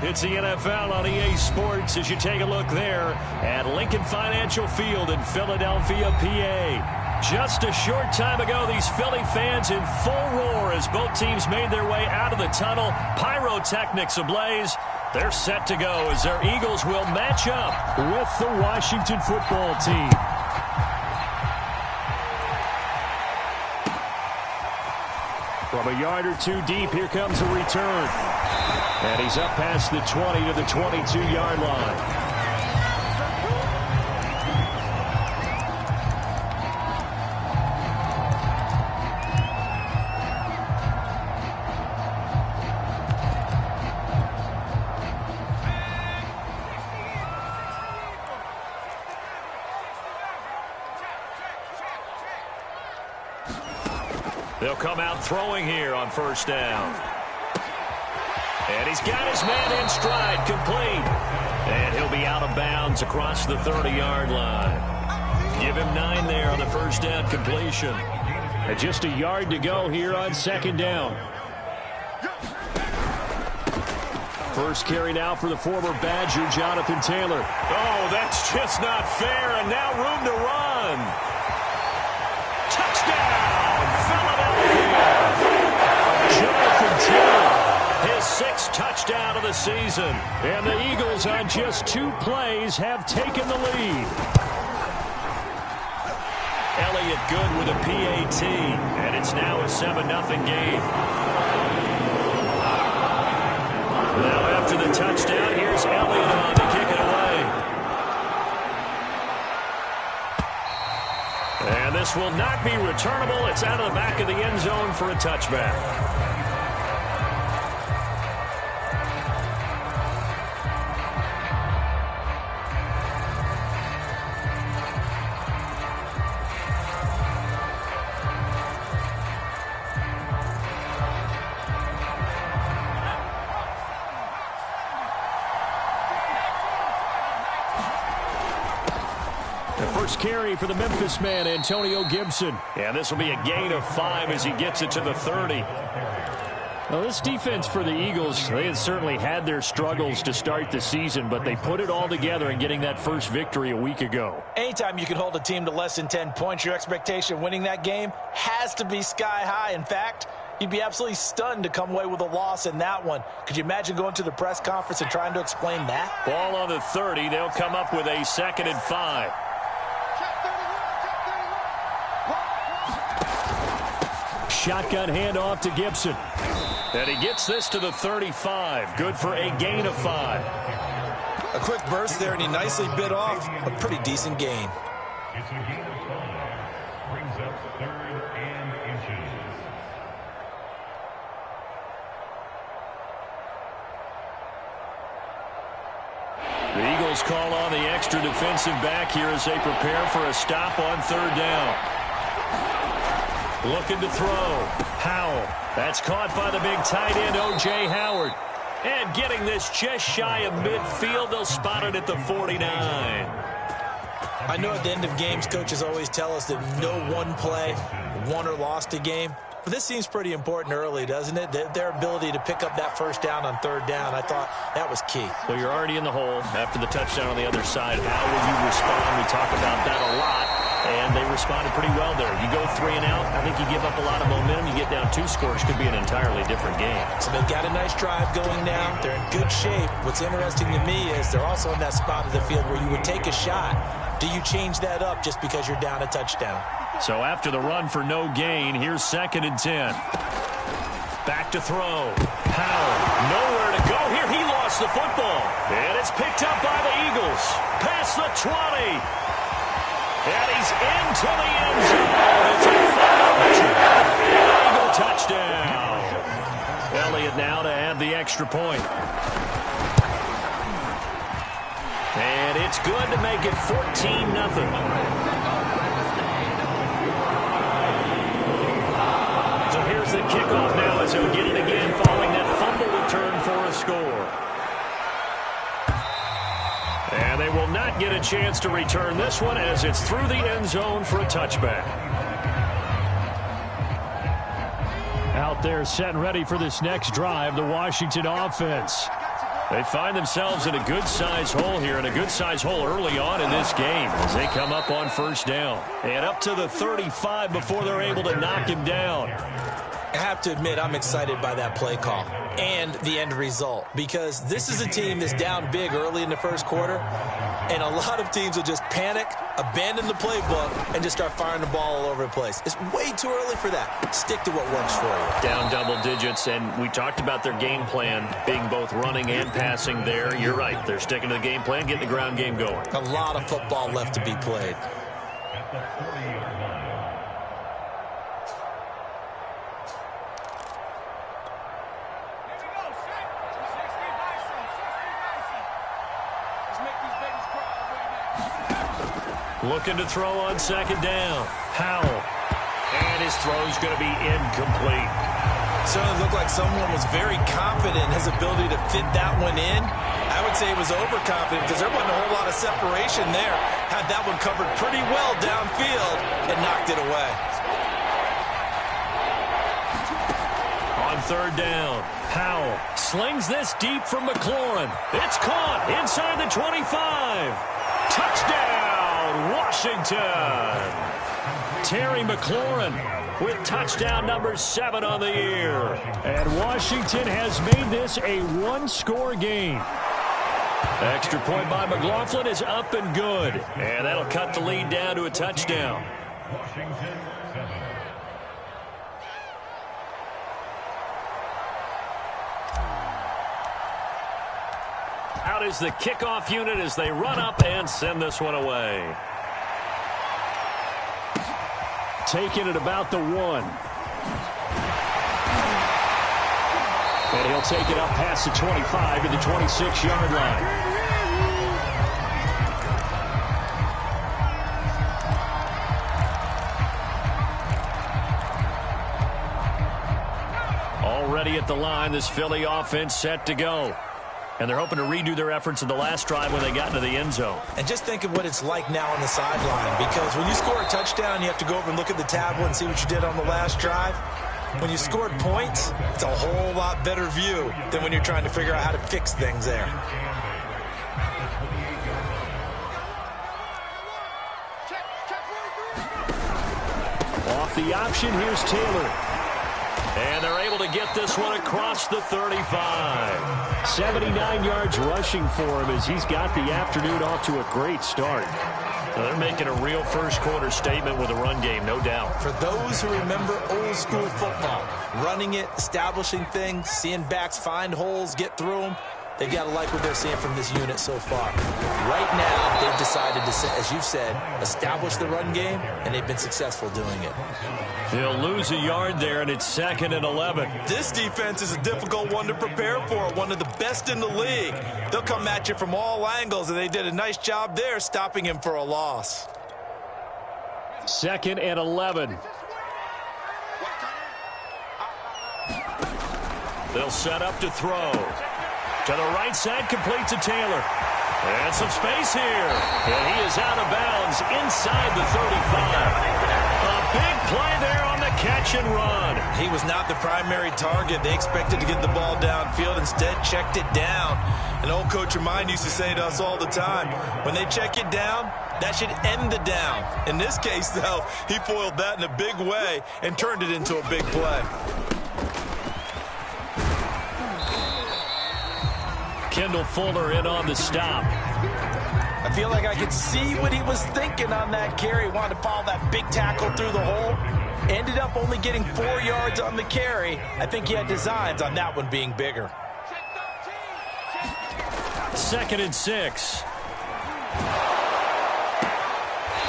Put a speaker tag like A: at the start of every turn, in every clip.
A: It's the NFL on EA Sports as you take a look there at Lincoln Financial Field in Philadelphia, PA. Just a short time ago, these Philly fans in full roar as both teams made their way out of the tunnel. Pyrotechnics ablaze. They're set to go as their Eagles will match up with the Washington football team. From a yard or two deep, here comes a return. And he's up past the 20 to the 22-yard line. They'll come out throwing here on first down. And he's got his man in stride, complete. And he'll be out of bounds across the 30-yard line. Give him 9 there on the first down completion. And just a yard to go here on second down. First carry now for the former Badger, Jonathan Taylor. Oh, that's just not fair, and now room to run. Touchdown, Philadelphia. Jonathan Taylor. His 6th touchdown of the season. And the Eagles on just 2 plays have taken the lead. Elliott good with a PAT. And it's now a 7-0 game. Now after the touchdown, here's Elliott on to kick it away. And this will not be returnable. It's out of the back of the end zone for a touchback. Carry for the Memphis man, Antonio Gibson. And this will be a gain of 5 as he gets it to the 30. Well, this defense for the Eagles, they had certainly had their struggles to start the season, but they put it all together in getting that first victory a week ago.
B: Anytime you can hold a team to less than 10 points, your expectation of winning that game has to be sky high. In fact, you'd be absolutely stunned to come away with a loss in that one. Could you imagine going to the press conference and trying to explain that?
A: Ball on the 30. They'll come up with a 2nd and 5. Shotgun handoff to Gibson. And he gets this to the 35. Good for a gain of 5.
B: A quick burst there, and he nicely bit off a pretty decent gain.
C: It's a gain of 5. Brings up 3rd and inches.
A: The Eagles call on the extra defensive back here as they prepare for a stop on 3rd down. Looking to throw. Howell. That's caught by the big tight end, O.J. Howard. And getting this just shy of midfield. They'll spot it at the 49.
B: I know at the end of games, coaches always tell us that no one play won or lost a game. But this seems pretty important early, doesn't it? Their ability to pick up that first down on 3rd down, I thought that was key.
A: Well, you're already in the hole after the touchdown on the other side. How will you respond? We talk about that a lot. And they responded pretty well there. You go 3 and out, I think you give up a lot of momentum. You get down 2 scores, could be an entirely different game.
B: So they've got a nice drive going now. They're in good shape. What's interesting to me is they're also in that spot of the field where you would take a shot. Do you change that up just because you're down a touchdown?
A: So after the run for no gain, here's 2nd and 10. Back to throw. Howell, nowhere to go here. He lost the football. And it's picked up by the Eagles. Past the 20. And he's into the end zone. It's a Eagle touchdown. Elliott now to add the extra point. And it's good to make it 14-0. So here's the kickoff now as he'll get it again following that fumble return for a score. And they will not get a chance to return this one as it's through the end zone for a touchback. Out there set and ready for this next drive, the Washington offense. They find themselves in a good-sized hole here, and a good-sized hole early on in this game as they come up on first down. And up to the 35 before they're able to knock him down.
B: I have to admit, I'm excited by that play call and the end result, because this is a team that's down big early in the first quarter, and a lot of teams will just panic, abandon the playbook, and just start firing the ball all over the place. It's way too early for that. Stick to what works for you.
A: Down double digits, and we talked about their game plan being both running and passing there. You're right. They're sticking to the game plan, getting the ground game going.
B: A lot of football left to be played.
C: At the 40-yard line.
A: Looking to throw on second down. Howell. And his throw's going to be incomplete.
B: Certainly looked like someone was very confident in his ability to fit that one in. I would say he was overconfident because there wasn't a whole lot of separation there. Had that one covered pretty well downfield and knocked it away.
A: On third down, Howell slings this deep from McLaurin. It's caught inside the 25. Touchdown, Washington. Terry McLaurin with touchdown number 7 on the year. And Washington has made this a one-score game. Extra point by McLaughlin is up and good. And that'll cut the lead down to a touchdown.
C: Washington 7.
A: Out is the kickoff unit as they run up and send this one away. Taking it about the 1. And he'll take it up past the 25 to the 26-yard line. Already at the line, this Philly offense set to go. And they're hoping to redo their efforts in the last drive when they got into the end zone.
B: And just think of what it's like now on the sideline, because when you score a touchdown, you have to go over and look at the tablet and see what you did on the last drive. When you scored points, it's a whole lot better view than when you're trying to figure out how to fix things there.
A: Off the option, here's Taylor. And they're able to get this one across the 35. 79 yards rushing for him as he's got the afternoon off to a great start. So they're making a real first-quarter statement with a run game, no doubt.
B: For those who remember old-school football, running it, establishing things, seeing backs find holes, get through them, they've got to like what they're seeing from this unit so far. Right now, they've decided to, as you've said, establish the run game, and they've been successful doing it.
A: He'll lose a yard there, and it's 2nd and 11.
B: This defense is a difficult one to prepare for, one of the best in the league. They'll come at you from all angles, and they did a nice job there stopping him for a loss.
A: 2nd and 11. They'll set up to throw. To the right side, complete to Taylor. And some space here. And he is out of bounds inside the 35. A big play there on the catch and run.
B: He was not the primary target. They expected to get the ball downfield. Instead, checked it down. An old coach of mine used to say to us all the time, when they check it down, that should end the down. In this case, though, he foiled that in a big way and turned it into a big play.
A: Kendall Fuller in on the stop.
B: I feel like I could see what he was thinking on that carry. He wanted to follow that big tackle through the hole. Ended up only getting 4 yards on the carry. I think he had designs on that one being bigger.
A: 2nd and 6.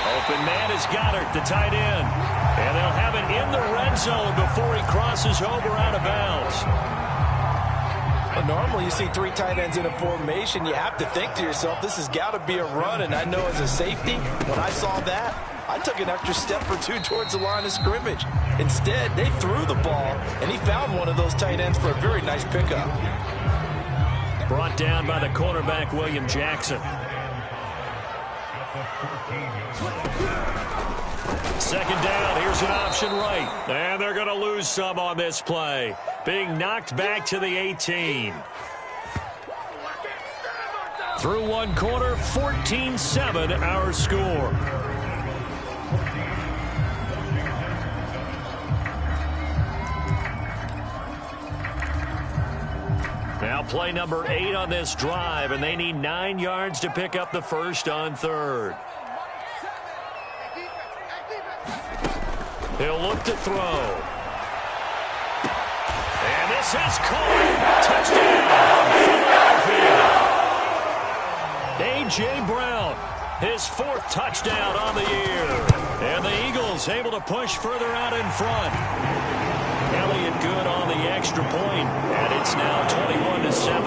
A: Open man is Goddard, the tight end. And they'll have it in the red zone before he crosses over out of bounds.
B: Normally you see 3 tight ends in a formation. You have to think to yourself, this has got to be a run. And I know as a safety, when I saw that, I took an extra step or 2 towards the line of scrimmage. Instead, they threw the ball, and he found one of those tight ends for a very nice pickup.
A: Brought down by the cornerback, William Jackson. 2nd down, here's an option right. And they're going to lose some on this play. Being knocked back to the 18. Through one quarter, 14-7 our score. Now play number 8 on this drive, and they need 9 yards to pick up the first on third. He'll look to throw. And this is caught. Touchdown, Philadelphia. A.J. Brown, his 4th touchdown on the year. And the Eagles able to push further out in front. Elliott good on the extra point, and it's now 21-7.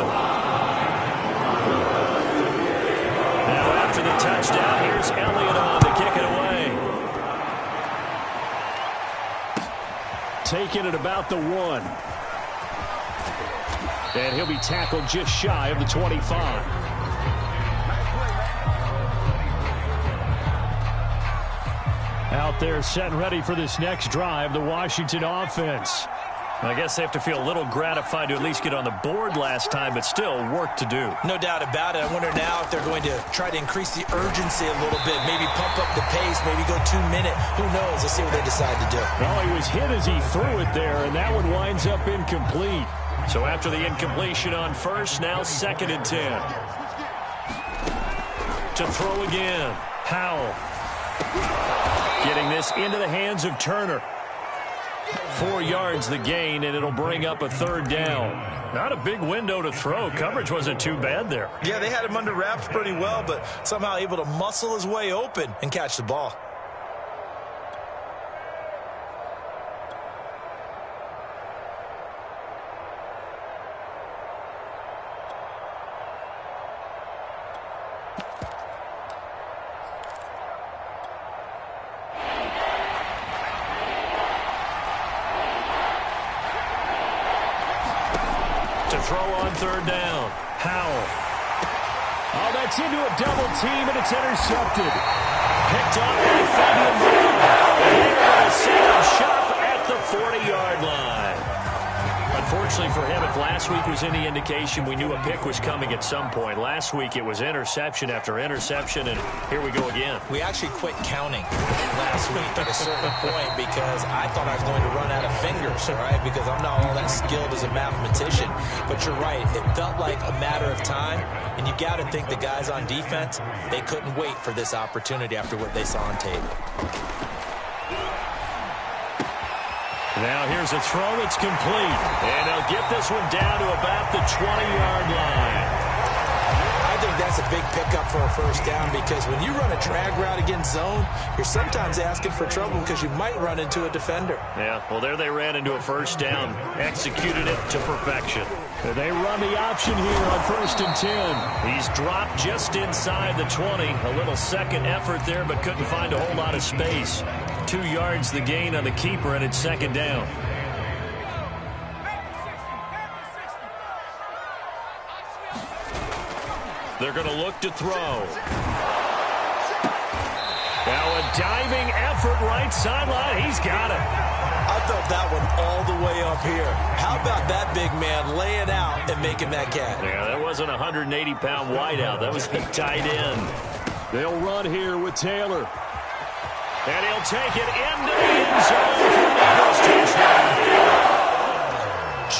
A: Now after the touchdown, here's Elliott on to kick it away. Taking it about the 1. And he'll be tackled just shy of the 25. Out there set and ready for this next drive, the Washington offense. I guess they have to feel a little gratified to at least get on the board last time, but still work to do.
B: No doubt about it. I wonder now if they're going to try to increase the urgency a little bit, maybe pump up the pace, maybe go 2-minute. Who knows? Let's see what they decide to do.
A: Well, he was hit as he threw it there, and that one winds up incomplete. So after the incompletion on first, now 2nd and 10. To throw again, Howell. Getting this into the hands of Turner. 4 yards the gain, and it'll bring up a 3rd down. Not a big window to throw. Coverage wasn't too bad there.
B: Yeah, they had him under wraps pretty well, but somehow able to muscle his way open and catch the ball.
A: Throw on 3rd down. Howell. Oh, that's into a double team, and it's intercepted. Picked up by Fabian Brown. They're going to set him shop at the 40-yard line. Unfortunately for him, if last week was any indication, we knew a pick was coming at some point. Last week it was interception after interception, and here we go again.
B: We actually quit counting last week at a certain point because I thought I was going to run out of fingers, all right, because I'm not all that skilled as a mathematician. But you're right. It felt like a matter of time, and you got to think the guys on defense, they couldn't wait for this opportunity after what they saw on tape.
A: Now here's a throw that's complete. And they'll get this one down to about the 20-yard line.
B: I think that's a big pickup for a first down because when you run a drag route against zone, you're sometimes asking for trouble because you might run into a defender.
A: Yeah, well, there they ran into a first down. Executed it to perfection. They run the option here on 1st and 10. He's dropped just inside the 20. A little second effort there, but couldn't find a whole lot of space. 2 yards the gain on the keeper, and it's 2nd down. They're going to look to throw. Now a diving effort right sideline. He's got it.
B: I felt that one all the way up here. How about that big man laying out and making that catch?
A: Yeah, that wasn't a 180-pound wideout. That was the tight end. They'll run here with Taylor. And he'll take it into the end zone for the Eagles touchdown.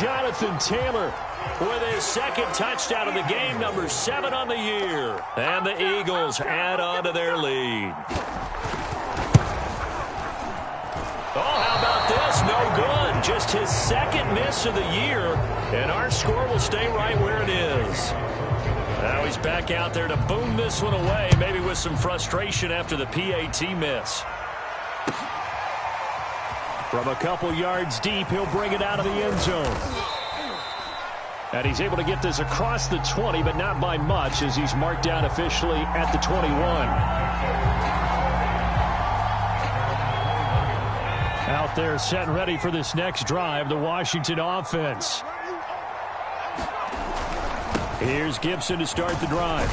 A: Jonathan Taylor with his 2nd touchdown of the game, number 7 on the year. And the Eagles add on to their lead. Oh, how about this? No good. Just his 2nd miss of the year. And our score will stay right where it is. Now he's back out there to boom this one away, maybe with some frustration after the PAT miss. From a couple yards deep, he'll bring it out of the end zone. And he's able to get this across the 20, but not by much, as he's marked down officially at the 21. Out there set and ready for this next drive, the Washington offense. Here's Gibson to start the drive.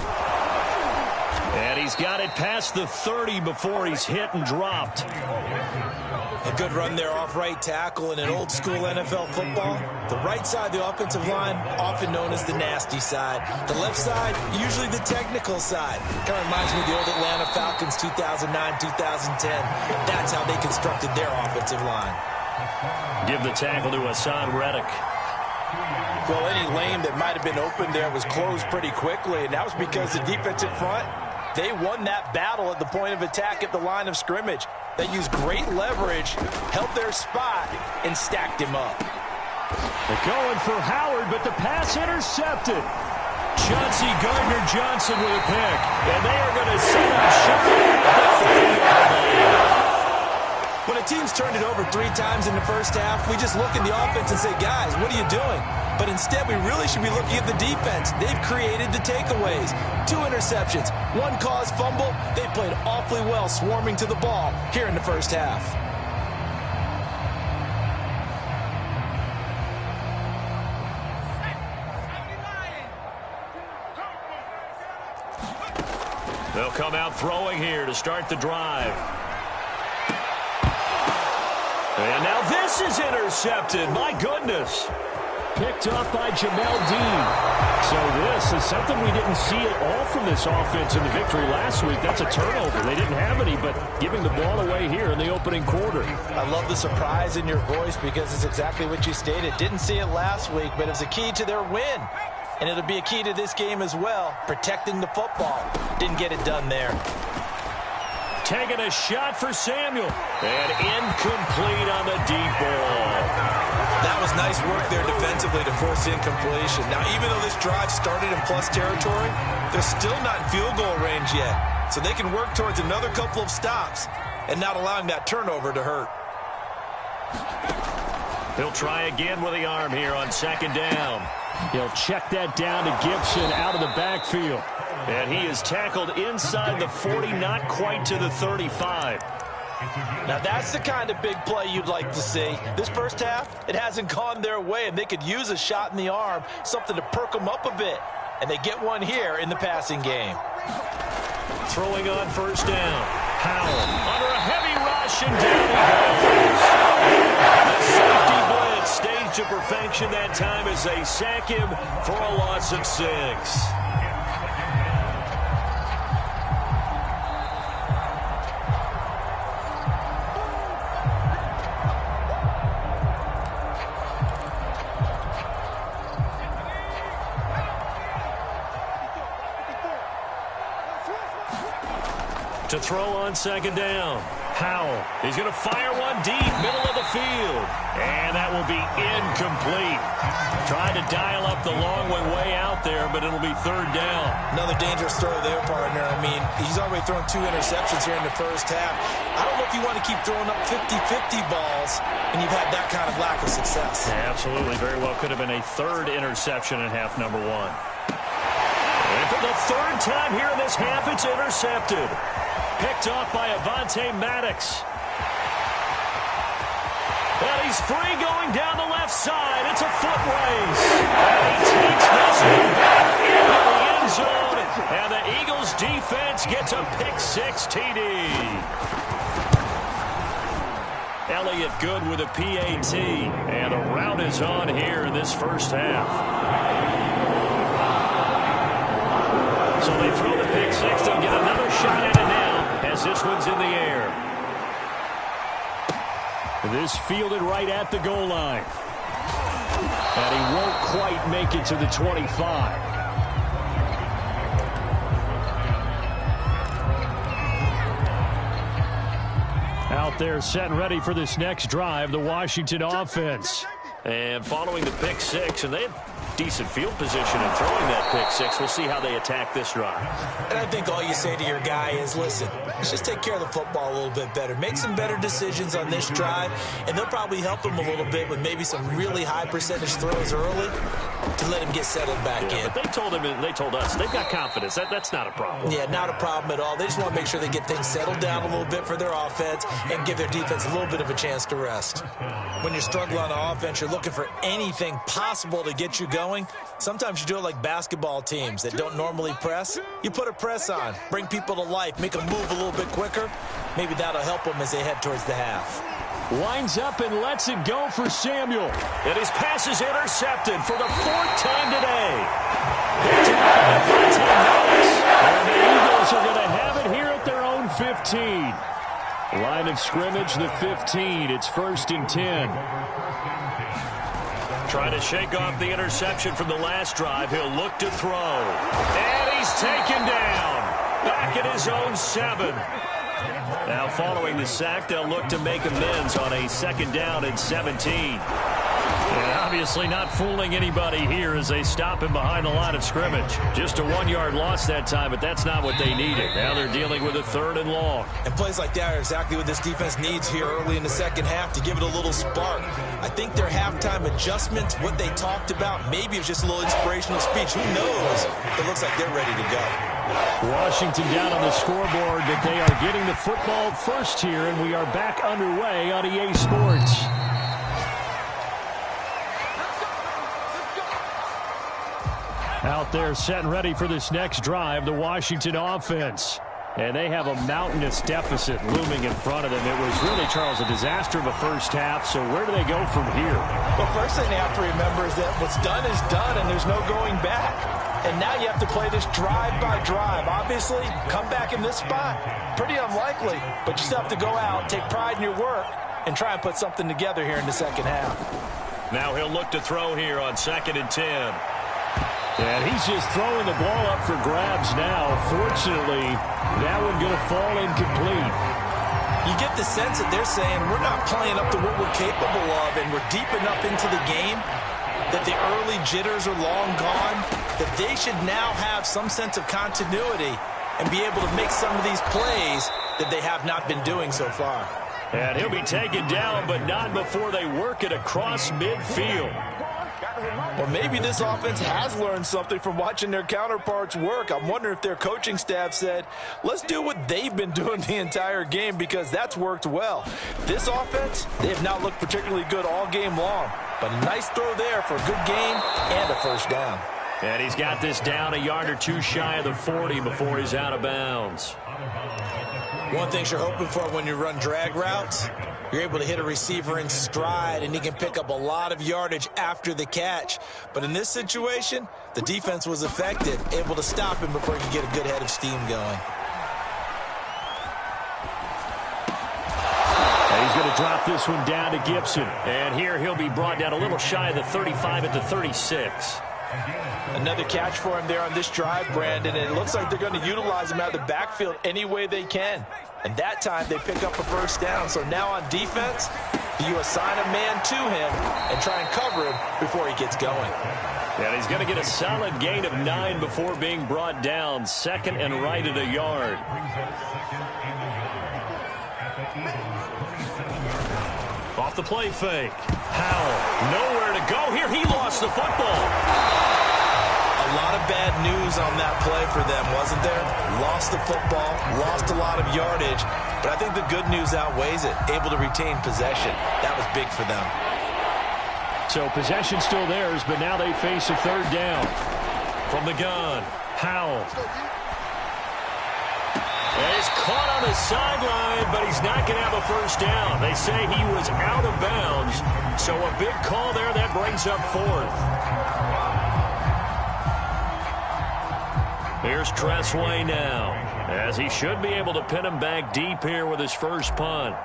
A: And And he's got it past the 30 before he's hit and dropped.
B: A good run there off right tackle in an old school NFL football. The right side of the offensive line, often known as the nasty side. The left side, usually the technical side. Kind of reminds me of the old Atlanta Falcons 2009, 2010. That's how they constructed their offensive line.
A: Give the tackle to Hassan Reddick.
B: Well, any lane that might have been open there was closed pretty quickly, and that was because the defensive front, they won that battle at the point of attack at the line of scrimmage. They used great leverage, held their spot, and stacked him up.
A: They're going for Howard, but the pass intercepted. Chauncey Gardner-Johnson with a pick, and they are going to set up shop at the 40-yard line.
B: When a team's turned it over 3 times in the first half, we just look at the offense and say, guys, what are you doing? But instead, we really should be looking at the defense. They've created the takeaways. 2 interceptions, 1 caused fumble. They played awfully well swarming to the ball here in the first half.
A: They'll come out throwing here to start the drive. And now this is intercepted. My goodness. Picked up by Jamel Dean. So this is something we didn't see at all from this offense in the victory last week. That's a turnover. They didn't have any, but giving the ball away here in the opening quarter.
B: I love the surprise in your voice because it's exactly what you stated. Didn't see it last week, but it's a key to their win. And it'll be a key to this game as well, protecting the football. Didn't get it done there.
A: Taking a shot for Samuel. And incomplete on the deep ball.
B: That was nice work there defensively to force incompletion. Now, even though this drive started in plus territory, they're still not in field goal range yet. So they can work towards another couple of stops and not allowing that turnover to hurt.
A: He'll try again with the arm here on second down. He'll check that down to Gibson out of the backfield. And he is tackled inside the 40, not quite to the 35.
B: Now, that's the kind of big play you'd like to see. This first half, it hasn't gone their way, and they could use a shot in the arm, something to perk them up a bit. And they get one here in the passing game.
A: Throwing on first down. Howell under a heavy rush, and down he goes. The safety blitz staged to perfection that time as they sack him for a loss of 6. To throw on second down. Howell, he's going to fire one deep, middle of the field. And that will be incomplete. Trying to dial up the long way out there, but it'll be third down.
B: Another dangerous throw there, partner. I mean, he's already thrown 2 interceptions here in the first half. I don't know if you want to keep throwing up 50-50 balls and you've had that kind of lack of success.
A: Yeah, absolutely. Very well could have been a third interception in half number 1. And for the third time here in this half, it's intercepted. Picked off by Avonte Maddox. And he's free going down the left side. It's a foot race. And he takes this one back into the end zone. And the Eagles defense gets a pick-6 TD. Elliott good with a PAT. And the route is on here in this first half. So they throw the pick-6. They'll get another shot at it now. As this one's in the air. This fielded right at the goal line. And he won't quite make it to the 25. Out there set and ready for this next drive, the Washington offense. And following the pick-6, and they had decent field position in throwing that pick-6. We'll see how they attack this drive.
B: And I think all you say to your guy is, listen, let's just take care of the football a little bit better. Make some better decisions on this drive, and they'll probably help him a little bit with maybe some really high percentage throws early to let him get settled back in.
A: But they told him, and they told us, they've got confidence. That's not a problem.
B: Yeah, not a problem at all. They just want to make sure they get things settled down a little bit for their offense and give their defense a little bit of a chance to rest. When you're struggling on offense, you're looking for anything possible to get you going. going, sometimes you do it like basketball teams that don't normally press. You put a press on, bring people to life, make them move a little bit quicker. Maybe that'll help them as they head towards the half.
A: Winds up and lets it go for Samuel. And his pass is intercepted for the 4th time today. Picked him up for 10 yards. And the Eagles are going to have it here at their own 15. Line of scrimmage, the 15. It's 1st and 10. Trying to shake off the interception from the last drive. He'll look to throw. And he's taken down. Back at his own 7. Now following the sack, they'll look to make amends on a 2nd down and 17. And obviously not fooling anybody here as they stop him behind the line of scrimmage. Just a 1-yard loss that time, but that's not what they needed. Now they're dealing with a 3rd and long.
B: And plays like that are exactly what this defense needs here early in the second half to give it a little spark. I think their halftime adjustments, what they talked about, maybe it was just a little inspirational speech. Who knows? It looks like they're ready to go.
A: Washington down on the scoreboard, but they are getting the football first here, and we are back underway on EA Sports. Out there set and ready for this next drive, the Washington offense. And they have a mountainous deficit looming in front of them. It was really, Charles, a disaster of a first half. So where do they go from here?
B: Well, first thing they have to remember is that what's done is done, and there's no going back. And now you have to play this drive by drive. Obviously, come back in this spot, pretty unlikely. But you still have to go out, take pride in your work, and try and put something together here in the second half.
A: Now he'll look to throw here on 2nd and 10. And he's just throwing the ball up for grabs now. Fortunately, that one going to fall incomplete.
B: You get the sense that they're saying we're not playing up to what we're capable of, and we're deep enough into the game that the early jitters are long gone, that they should now have some sense of continuity and be able to make some of these plays that they have not been doing so far.
A: And he'll be taken down, but not before they work it across midfield.
B: Well, maybe this offense has learned something from watching their counterparts work. I'm wondering if their coaching staff said, let's do what they've been doing the entire game, because that's worked well. This offense, they have not looked particularly good all game long. But a nice throw there for a good game and a 1st down.
A: And he's got this down a yard or two shy of the 40 before he's out of bounds.
B: One thing you're hoping for when you run drag routes, you're able to hit a receiver in stride, and he can pick up a lot of yardage after the catch. But in this situation, the defense was effective, able to stop him before he could get a good head of steam going.
A: And he's going to drop this one down to Gibson. And here he'll be brought down a little shy of the 35 at the 36.
B: Another catch for him there on this drive, Brandon, and it looks like they're going to utilize him out of the backfield any way they can. And that time they pick up a 1st down. So now on defense, you assign a man to him and try and cover him before he gets going.
A: And he's going to get a solid gain of 9 before being brought down. 2nd and right at a yard. Off the play fake. Howell, nowhere to go here. He lost the football.
B: A lot of bad news on that play for them, wasn't there? Lost the football, lost a lot of yardage, but I think the good news outweighs it. Able to retain possession. That was big for them.
A: So possession still theirs, but now they face a 3rd down. From the gun, Howell. And he's caught on the sideline, but he's not going to have a 1st down. They say he was out of bounds, so a big call there that brings up 4th. Here's Tressway now, as he should be able to pin him back deep here with his first punt.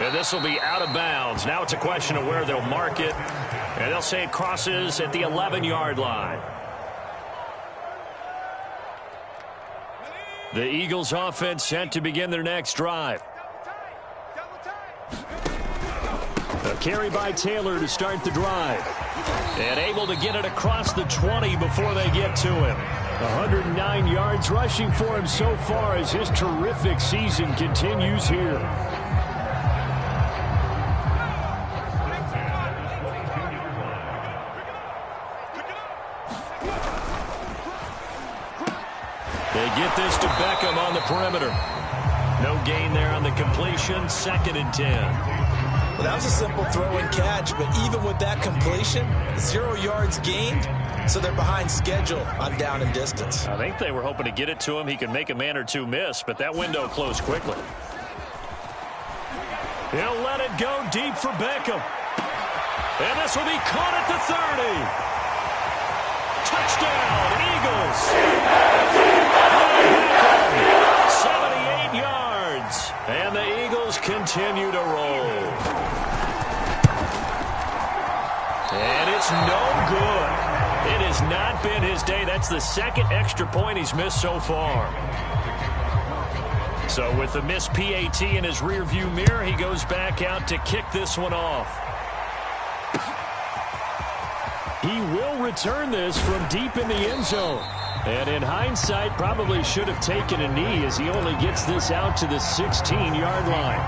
A: And this will be out of bounds. Now it's a question of where they'll mark it. And they'll say it crosses at the 11-yard line. The Eagles offense set to begin their next drive. A carry by Taylor to start the drive. And able to get it across the 20 before they get to him. 109 yards rushing for him so far as his terrific season continues here. They get this to Beckham on the perimeter. No gain there on the completion. 2nd and 10.
B: Well, that was a simple throw and catch, but even with that completion, 0 yards gained, so they're behind schedule on down and distance.
A: I think they were hoping to get it to him. He could make a man or two miss, but that window closed quickly. He'll let it go deep for Beckham. And this will be caught at the 30. Touchdown, Eagles. Beckham, 78 yards. And the Eagles continue to roll. And it's no good. It has not been his day. That's the 2nd extra point he's missed so far. So with the missed PAT in his rearview mirror, he goes back out to kick this one off. He will return this from deep in the end zone. And in hindsight, probably should have taken a knee as he only gets this out to the 16-yard line.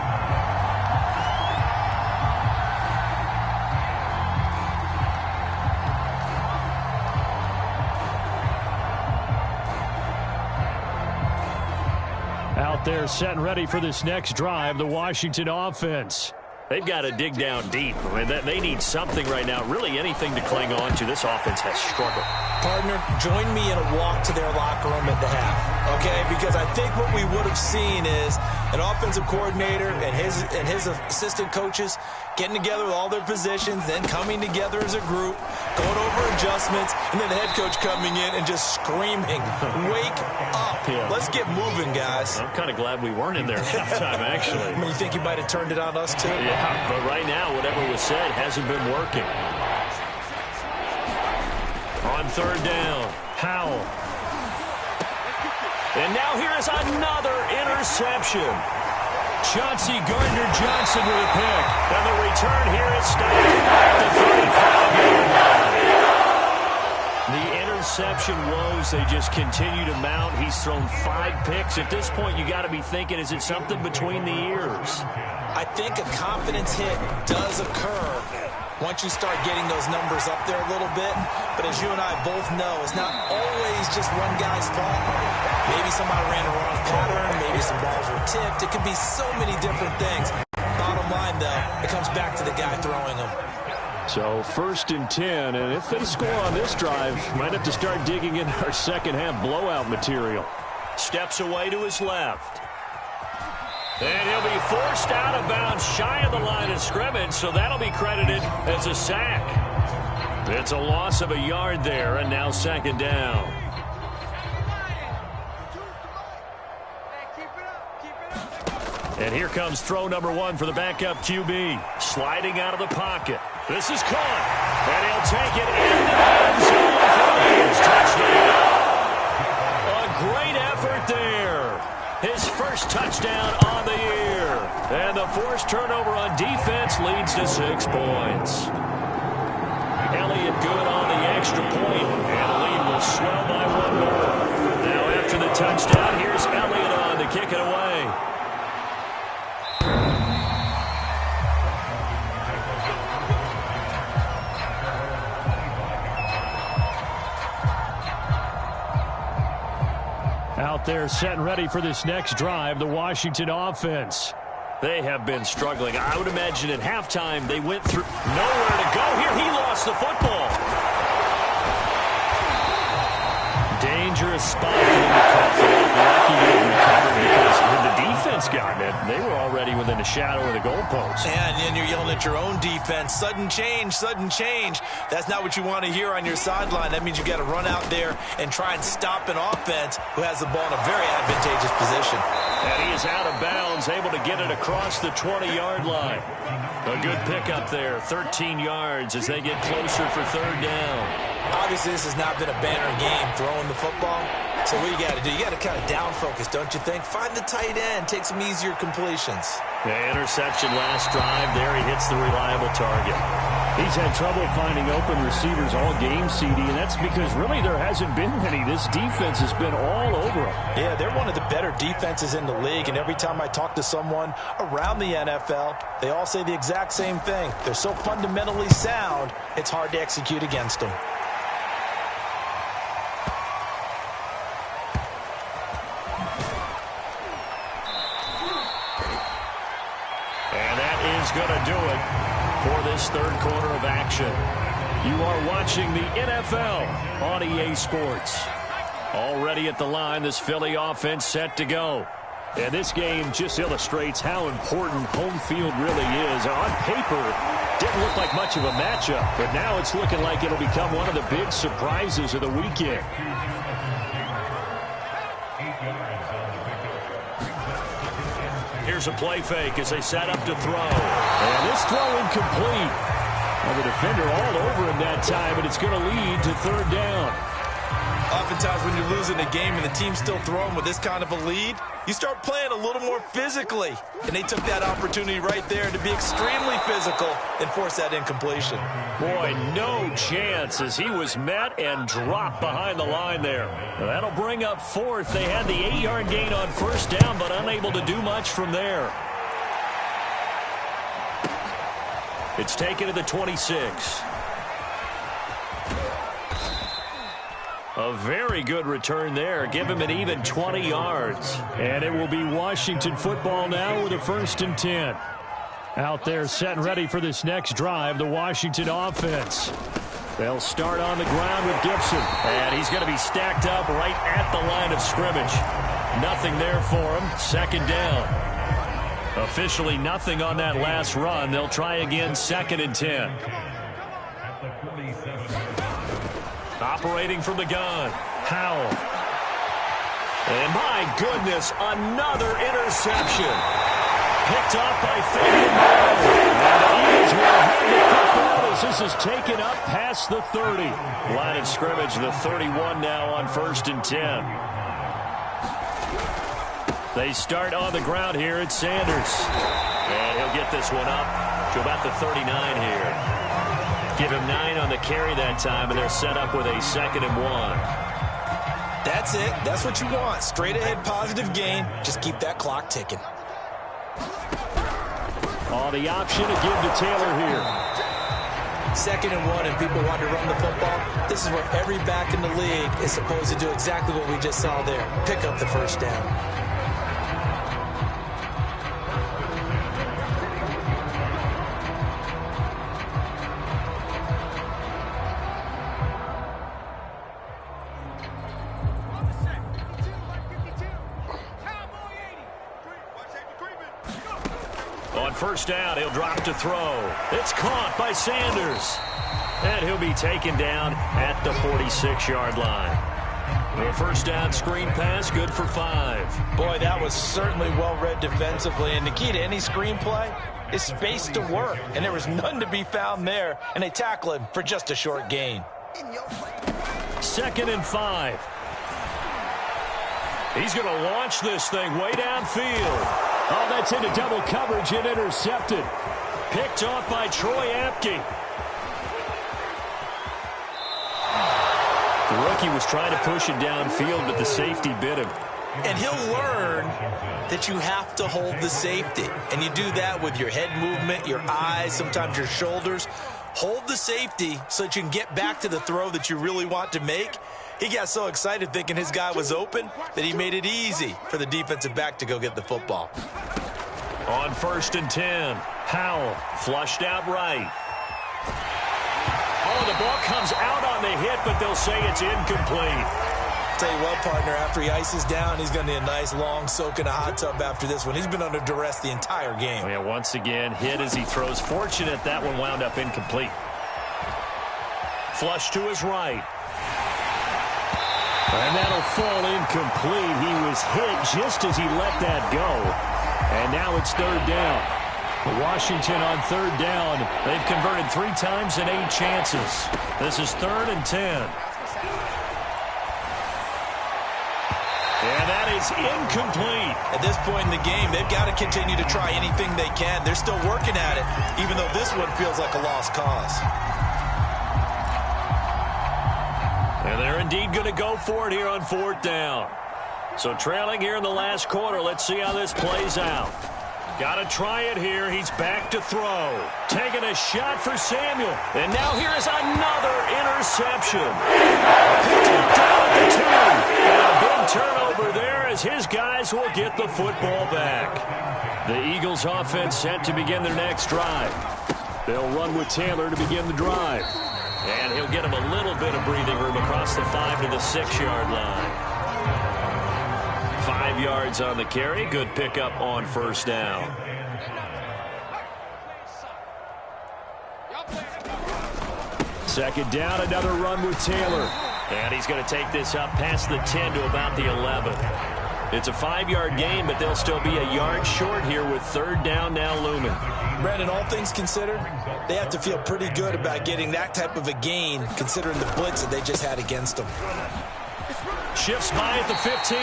A: Out there set and ready for this next drive, the Washington offense. They've got to dig down deep. I mean, they need something right now, really anything to cling on to. This offense has struggled.
B: Partner, join me in a walk to their locker room at the half, okay? Because I think what we would have seen is an offensive coordinator and his assistant coaches getting together with all their positions, then coming together as a group, going over adjustments, and then the head coach coming in and just screaming, "Wake up.
A: Yeah.
B: Let's get moving, guys."
A: I'm kind of glad we weren't in there at halftime, actually.
B: I mean, you think he might have turned it on us, too?
A: Yeah, but right now, whatever was said hasn't been working. On 3rd down, Howell. And now here is another interception. Chauncey Gardner-Johnson with a pick. And the return here is stopped at the 35-yard line. The interception woes, they just continue to mount. He's thrown 5 picks. At this point, you got to be thinking, is it something between the ears?
B: I think a confidence hit does occur once you start getting those numbers up there a little bit. But as you and I both know, it's not always just one guy's fault. Maybe somebody ran a wrong pattern. Maybe some balls were tipped. It could be so many different things. Bottom line, though, it comes back to the guy throwing them.
A: So 1st and 10, and if they score on this drive, might have to start digging in our second-half blowout material. Steps away to his left. And he'll be forced out of bounds shy of the line of scrimmage, so that'll be credited as a sack. It's a loss of a yard there, and now 2nd down. And here comes throw number 1 for the backup QB. Sliding out of the pocket. This is caught. And he'll take it into the end zone for the Eagles touchdown. A great effort there. His first touchdown on the year. And the forced turnover on defense leads to 6 points. Elliott good on the extra point, and the lead will swell by 1 more. Now after the touchdown, here's Elliott on to kick it away. Out there set and ready for this next drive, the Washington offense. They have been struggling. I would imagine at halftime they went through nowhere to go. Here he lost the football. Dangerous spot for them to cut. Lucky to recover because when the defense got it, they were already within a shadow of the goalpost.
B: And then you're yelling at your own defense. Sudden change, sudden change. That's not what you want to hear on your sideline. That means you got to run out there and try and stop an offense who has the ball in a very advantageous position.
A: And he is out of bounds, able to get it across the 20-yard line. A good pickup there, 13 yards as they get closer for 3rd down.
B: Obviously, this has not been a banner game throwing the football. So what you got to do, you got to kind of down focus, don't you think? Find the tight end, take some easier completions.
A: The interception last drive there. He hits the reliable target. He's had trouble finding open receivers all game, CD, and that's because really there hasn't been many. This defense has been all over him.
B: Yeah, they're one of the better defenses in the league, and every time I talk to someone around the NFL, they all say the exact same thing. They're so fundamentally sound, it's hard to execute against them.
A: do it for this third quarter of action. You are watching the NFL on EA Sports. Already at the line, this Philly offense set to go. And this game just illustrates how important home field really is. On paper, didn't look like much of a matchup, but now it's looking like it'll become one of the big surprises of the weekend. Here's a play fake as they set up to throw. And this throw incomplete. Well, the defender all over him that time, but it's going to lead to third down.
B: Oftentimes when you're losing a game and the team's still throwing with this kind of a lead, you start playing a little more physically. And they took that opportunity right there to be extremely physical and force that incompletion.
A: Boy, no chance as he was met and dropped behind the line there. That'll bring up fourth. They had the 8-yard gain on first down, but unable to do much from there. It's taken to the 26. A very good return there. Give him an even 20 yards. And it will be Washington football now with a 1st and 10. Out there set and ready for this next drive, the Washington offense. They'll start on the ground with Gibson. And he's going to be stacked up right at the line of scrimmage. Nothing there for him. 2nd down. Officially nothing on that last run. They'll try again 2nd and 10. Operating from the gun, Howell. And my goodness, another interception. Picked off by Fabian Moore. And the Eagles will have the football as this is taken up past the 30. Line of scrimmage, the 31 now on 1st and 10. They start on the ground here at Sanders. And he'll get this one up to about the 39 here. Give him 9 on the carry that time, and they're set up with a 2nd and 1.
B: That's it. That's what you want. Straight ahead positive gain. Just keep that clock ticking.
A: Oh, the option to give to Taylor here.
B: 2nd and 1, and people want to run the football. This is where every back in the league is supposed to do exactly what we just saw there. Pick up the 1st down.
A: On 1st down, he'll drop to throw. It's caught by Sanders. And he'll be taken down at the 46-yard line. The 1st down screen pass, good for 5.
B: Boy, that was certainly well-read defensively. And the key to any screen play is space to work. And there was none to be found there. And they tackle him for just a short gain.
A: 2nd and 5. He's going to launch this thing way downfield. Oh, that's into double coverage and intercepted. Picked off by Troy Apke. The rookie was trying to push it downfield, but the safety bit him.
B: And he'll learn that you have to hold the safety. And you do that with your head movement, your eyes, sometimes your shoulders. Hold the safety so that you can get back to the throw that you really want to make. He got so excited thinking his guy was open that he made it easy for the defensive back to go get the football.
A: On 1st and 10, Howell flushed out right. Oh, the ball comes out on the hit, but they'll say it's incomplete.
B: Tell you what, partner, after he ices down, he's going to need a nice long soak in a hot tub after this one. He's been under duress the entire game.
A: Oh, yeah, once again, hit as he throws. Fortunate that one wound up incomplete. Flush to his right. And that'll fall incomplete. He was hit just as he let that go. And now it's 3rd down. Washington on 3rd down. They've converted 3 times in 8 chances. This is 3rd and 10. And that is incomplete.
B: At this point in the game, they've got to continue to try anything they can. They're still working at it, even though this one feels like a lost cause.
A: And they're indeed going to go for it here on 4th down. So trailing here in the last quarter, let's see how this plays out. Got to try it here. He's back to throw. Taking a shot for Samuel. And now here is another interception. Picked up down at the 2. And a big turnover there as his guys will get the football back. The Eagles offense set to begin their next drive. They'll run with Taylor to begin the drive. And he'll get him a little bit of breathing room across the 5 to the 6-yard line. 5 yards on the carry. Good pickup on first down. Second down, another run with Taylor. And he's going to take this up past the 10 to about the 11. It's a 5-yard gain, but they'll still be a yard short here with third down now looming.
B: Brandon, all things considered, they have to feel pretty good about getting that type of a gain considering the blitz that they just had against them.
A: Shifts by at the 15.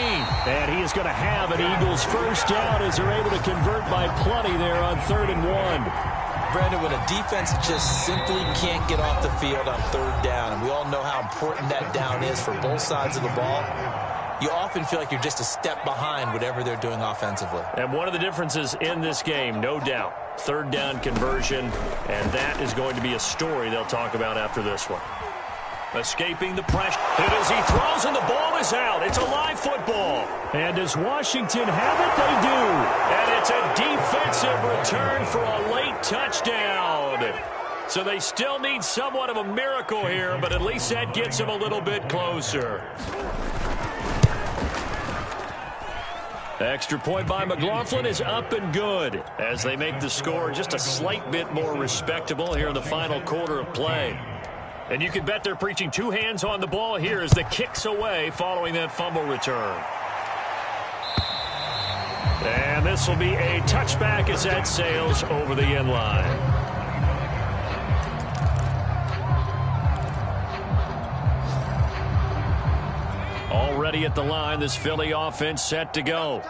A: And he is going to have an Eagles first down as they're able to convert by plenty there on 3rd and 1.
B: Brandon, when a defense just simply can't get off the field on 3rd down, and we all know how important that down is for both sides of the ball, you often feel like you're just a step behind whatever they're doing offensively.
A: And one of the differences in this game, no doubt, 3rd down conversion, and that is going to be a story they'll talk about after this one. Escaping the pressure. And as he throws and the ball is out. It's a live football. And does Washington have it? They do. And it's a defensive return for a late touchdown. So they still need somewhat of a miracle here, but at least that gets them a little bit closer. The extra point by McLaughlin is up and good as they make the score just a slight bit more respectable here in the final quarter of play. And you can bet they're preaching 2 hands on the ball here as the kick's away following that fumble return. And this will be a touchback as that sails over the end line. Already at the line, this Philly offense set to go.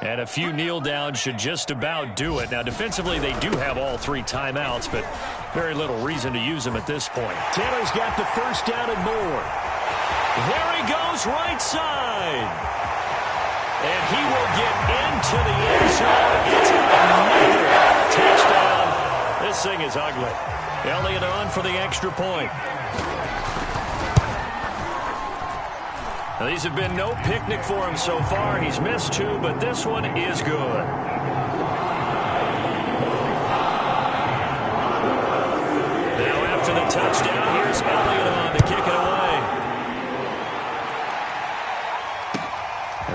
A: And a few kneel downs should just about do it. Now, defensively, they do have all 3 timeouts, but very little reason to use them at this point. Taylor's got the first down and more. There he goes, right side. And he will get into the end zone. It's another touchdown. This thing is ugly. Elliott on for the extra point. Now, these have been no picnic for him so far. He's missed 2, but this one is good. Now after the touchdown, here's Elliott on to kick it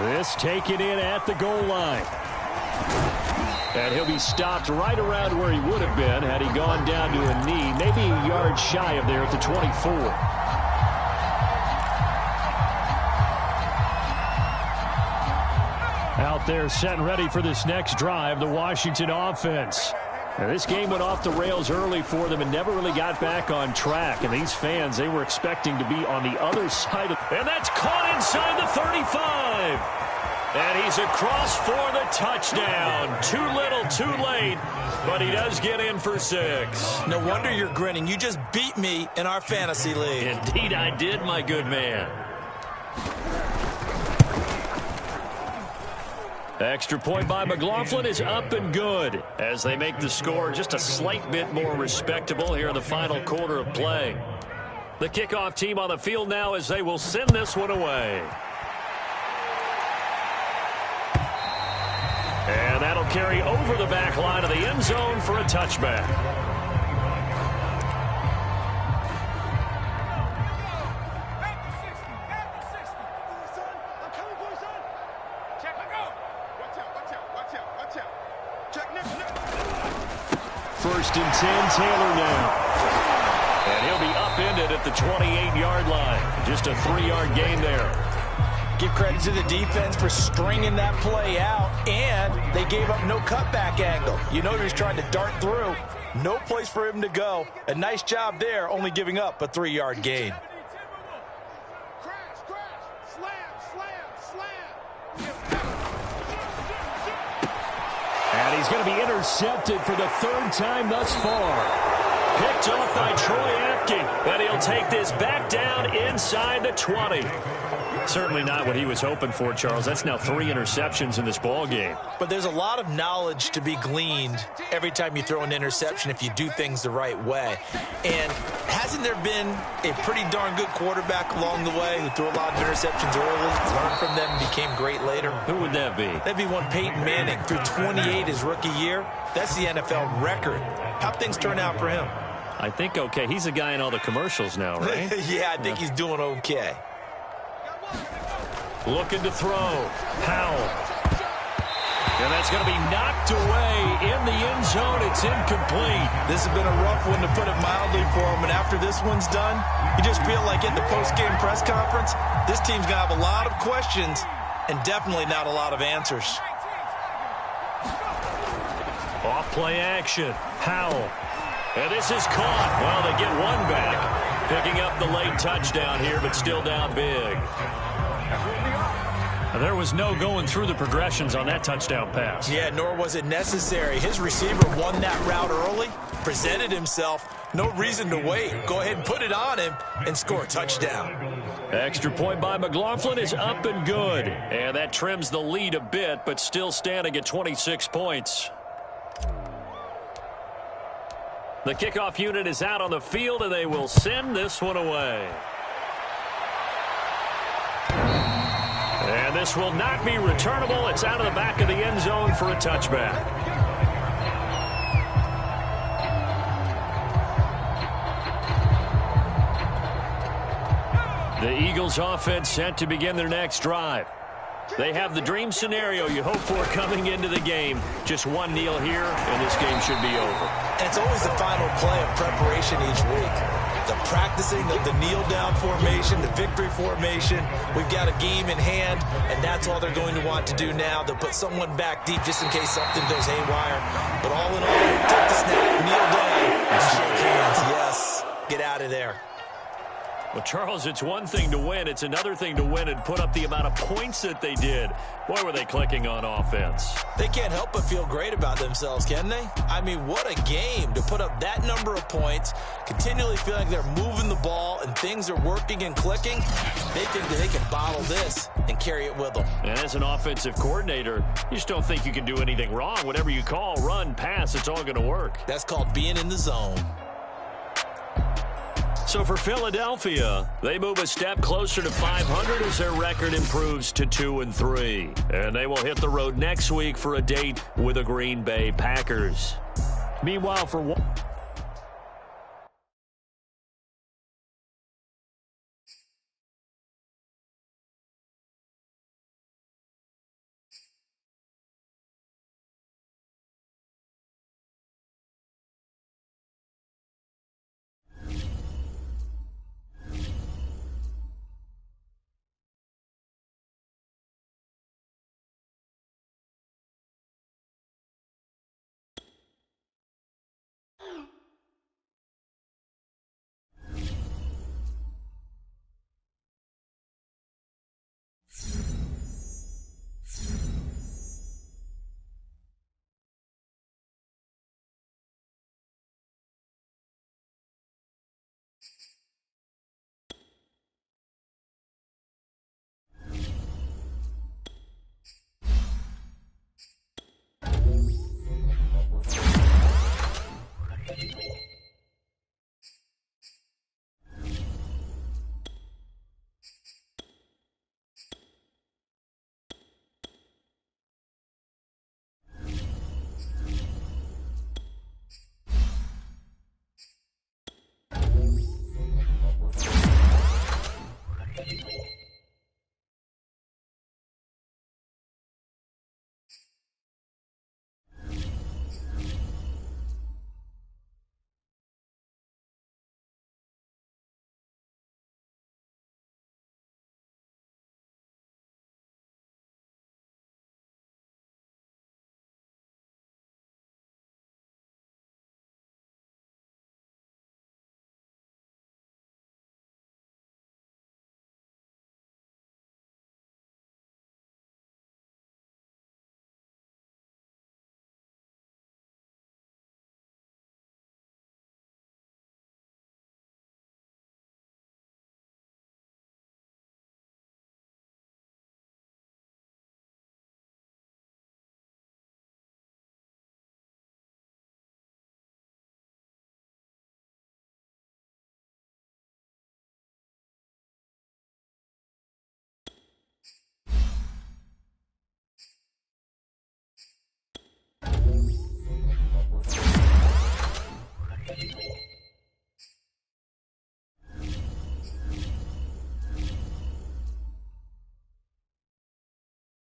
A: away. This taken in at the goal line. And he'll be stopped right around where he would have been had he gone down to a knee, maybe a yard shy of there at the 24. Out there set and ready for this next drive, the Washington offense. Now, this game went off the rails early for them and never really got back on track. And these fans, they were expecting to be on the other side of... And that's caught inside the 35. And he's across for the touchdown. Too little, too late. But he does get in for 6.
B: No wonder you're grinning. You just beat me in our fantasy league.
A: Indeed I did, my good man. Extra point by McLaughlin is up and good as they make the score just a slight bit more respectable here in the final quarter of play. The kickoff team on the field now as they will send this one away. And that'll carry over the back line of the end zone for a touchback. First and 10, Taylor now. And he'll be upended at the 28-yard line. Just a 3-yard gain there.
B: Give credit to the defense for stringing that play out, and they gave up no cutback angle. You know he's trying to dart through. No place for him to go. A nice job there, only giving up a 3-yard gain.
A: And he's going to be intercepted for the 3rd time thus far. Picked off by Troy Apke. And he'll take this back down inside the 20. Certainly not what he was hoping for, Charles. That's now 3 interceptions in this ball game.
B: But there's a lot of knowledge to be gleaned every time you throw an interception if you do things the right way. And hasn't there been a pretty darn good quarterback along the way who threw a lot of interceptions early, learned from them, and became great later?
A: Who would that be?
B: That'd be one Peyton Manning, threw 28 his rookie year. That's the NFL record. How'd things turn out for him?
A: I think okay. He's a guy in all the commercials now, right?
B: Yeah, I think he's doing okay.
A: Looking to throw. Powell. And that's going to be knocked away in the end zone. It's incomplete.
B: This has been a rough one, to put it mildly, for him. And after this one's done, you just feel like at the post-game press conference, this team's going to have a lot of questions and definitely not a lot of answers.
A: Off play action. Powell. And this is caught. Well, they get one back. Picking up the late touchdown here, but still down big. There was no going through the progressions on that touchdown pass.
B: Yeah, nor was it necessary. His receiver won that route early, presented himself. No reason to wait. Go ahead and put it on him and score a touchdown.
A: Extra point by McLaughlin is up and good. And that trims the lead a bit, but still standing at 26 points. The kickoff unit is out on the field, and they will send this one away. And this will not be returnable. It's out of the back of the end zone for a touchback. The Eagles offense set to begin their next drive. They have the dream scenario you hope for coming into the game. Just one kneel here, and this game should be over.
B: And it's always the final play of preparation each week. The practicing of the kneel-down formation, the victory formation. We've got a game in hand, and that's all they're going to want to do now. They'll put someone back deep just in case something goes haywire. But all in all, take the snap, kneel down, and shake hands. Yes, get out of there.
A: Well, Charles, it's one thing to win. It's another thing to win and put up the amount of points that they did. Boy, were they clicking on offense.
B: They can't help but feel great about themselves, can they? I mean, what a game to put up that number of points, continually feeling like they're moving the ball and things are working and clicking. They think that they can bottle this and carry it with them.
A: And as an offensive coordinator, you just don't think you can do anything wrong. Whatever you call, run, pass, it's all going to work.
B: That's called being in the zone.
A: So for Philadelphia, they move a step closer to 500 as their record improves to 2-3. And they will hit the road next week for a date with the Green Bay Packers. Meanwhile, for